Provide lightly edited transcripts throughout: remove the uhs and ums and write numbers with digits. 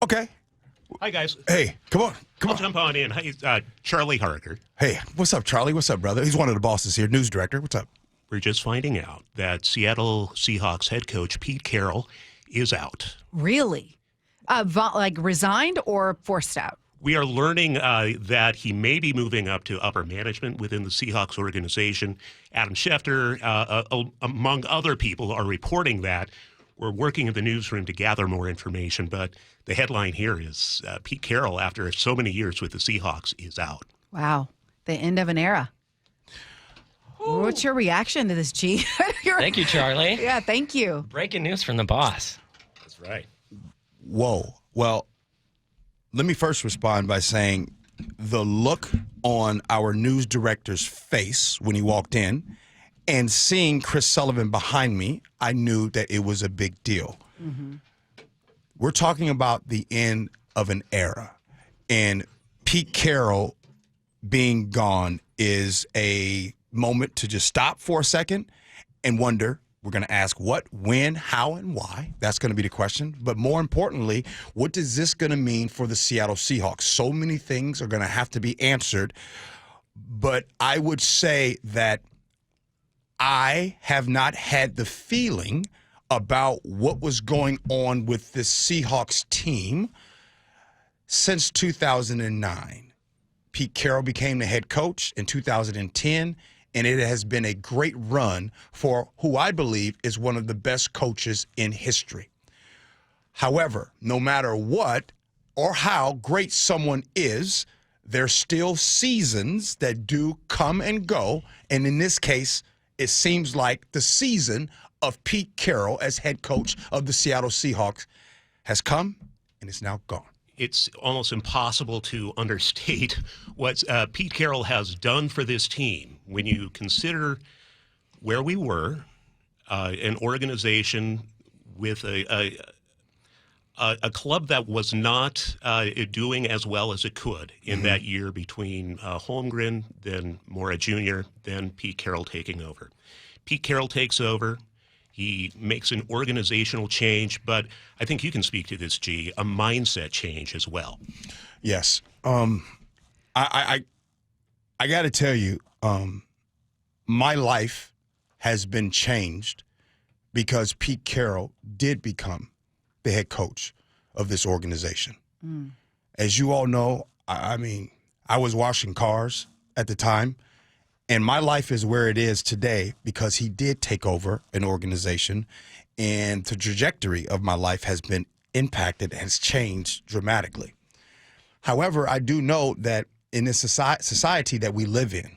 Okay. Hi, guys. Hey, come on. I'll jump on in. Hi, Charlie Harker. Hey, what's up, Charlie? What's up, brother? He's one of the bosses here, news director. What's up? We're just finding out that Seattle Seahawks head coach Pete Carroll is out. Really? Resigned or forced out? We are learning that he may be moving up to upper management within the Seahawks organization. Adam Schefter, among other people, are reporting that. We're working in the newsroom to gather more information, but the headline here is Pete Carroll, after so many years with the Seahawks, is out. Wow. The end of an era. Ooh. What's your reaction to this, Gee? Thank you, Charlie. Yeah, thank you. Breaking news from the boss. That's right. Whoa. Well, let me first respond by saying the look on our news director's face when he walked in and seeing Chris Sullivan behind me, I knew that it was a big deal. Mm-hmm. We're talking about the end of an era, and Pete Carroll being gone is a moment to just stop for a second and wonder. We're going to ask what, when, how, and why. That's going to be the question. But more importantly, what is this going to mean for the Seattle Seahawks? So many things are going to have to be answered. But I would say that I have not had the feeling about what was going on with this Seahawks team since 2009. Pete Carroll became the head coach in 2010, and it has been a great run for who I believe is one of the best coaches in history. However, no matter what or how great someone is, there's still seasons that do come and go, and in this case, it seems like the season of Pete Carroll as head coach of the Seattle Seahawks has come and is now gone. It's almost impossible to understate what Pete Carroll has done for this team when you consider where we were, an organization with a club that was not doing as well as it could in that year between Holmgren, then Mora Jr., then Pete Carroll taking over. Pete Carroll takes over. He makes an organizational change, but I think you can speak to this, G, a mindset change as well. Yes. I got to tell you, my life has been changed because Pete Carroll did become the head coach of this organization. As you all know, I mean, I was washing cars at the time, and my life is where it is today because he did take over an organization, and the trajectory of my life has been impacted and has changed dramatically. However, I do know that in this society that we live in,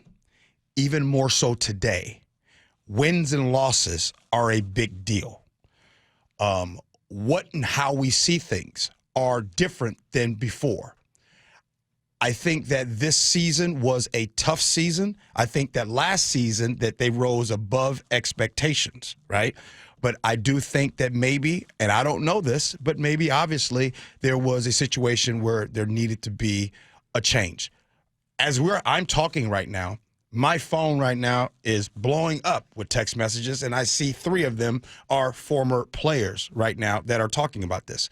even more so today, wins and losses are a big deal. What and how we see things are different than before. I think that this season was a tough season. I think that last season that they rose above expectations, right? But I do think that maybe, and I don't know this, but maybe obviously there was a situation where there needed to be a change. As I'm talking right now, my phone right now is blowing up with text messages, and I see 3 of them are former players right now that are talking about this.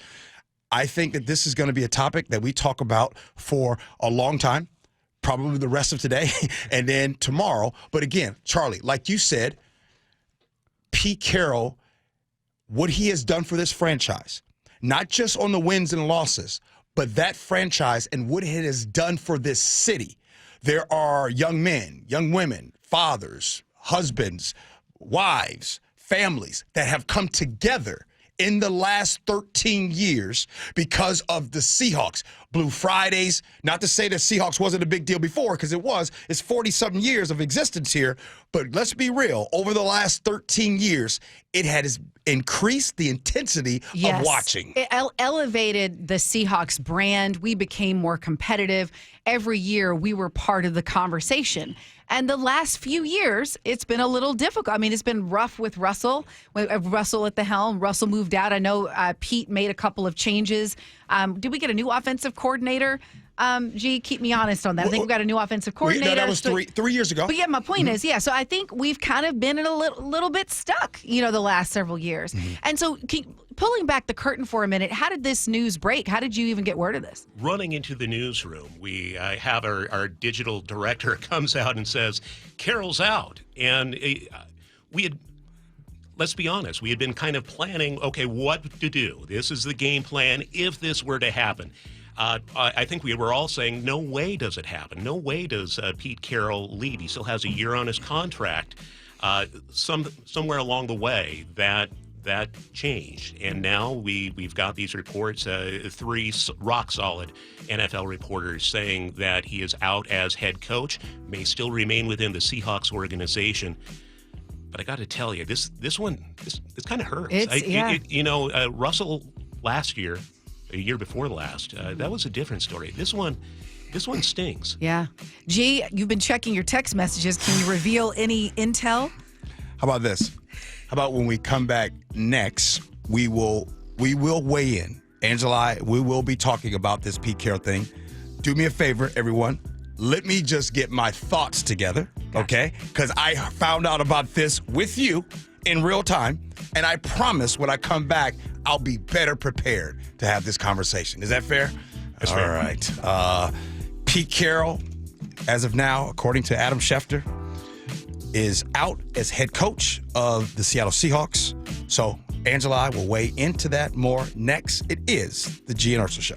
I think that this is going to be a topic that we talk about for a long time, probably the rest of today and then tomorrow. But again, Charlie, like you said, Pete Carroll, what he has done for this franchise, not just on the wins and losses, but that franchise and what it has done for this city. There are young men, young women, fathers, husbands, wives, families that have come together in the last 13 years because of the Seahawks. Blue Fridays, not to say that Seahawks wasn't a big deal before, because it was. It's 40-something years of existence here. But let's be real. Over the last 13 years, it has increased the intensity of watching. It elevated the Seahawks brand. We became more competitive. Every year, we were part of the conversation. And the last few years, it's been a little difficult. I mean, it's been rough with Russell at the helm. Russell moved out. I know Pete made a couple of changes. Did we get a new offensive coordinator? Gee, keep me honest on that. I think we've got a new offensive coordinator. That was 3 years ago. But yeah, my point is, so I think we've kind of been in a little bit stuck, the last several years. And so pulling back the curtain for a minute, how did this news break? How did you even get word of this? Running into the newsroom, we have our digital director comes out and says, Carroll's out. And we had, let's be honest, we had been kind of planning, okay, what to do. This is the game plan if this were to happen. I think we were all saying, no way does it happen. No way does Pete Carroll leave. He still has a year on his contract. Somewhere along the way, that changed. And now we've got these reports, 3 rock-solid NFL reporters saying that he is out as head coach, may still remain within the Seahawks organization. But I got to tell you, this one, it kind of hurts. Russell last year, a year before last, that was a different story. This one stings. Yeah. Gee, you've been checking your text messages. Can you reveal any intel? How about this? How about when we come back next, we will weigh in. Angela, we will be talking about this Pete Carroll thing. Do me a favor, everyone. Let me just get my thoughts together, okay? Because I found out about this with you in real time, and I promise when I come back, I'll be better prepared to have this conversation. Is that fair? That's fair. All right. Pete Carroll, as of now, according to Adam Schefter, is out as head coach of the Seattle Seahawks. So Angela will weigh into that more next. It is the Gee and Ursula Show.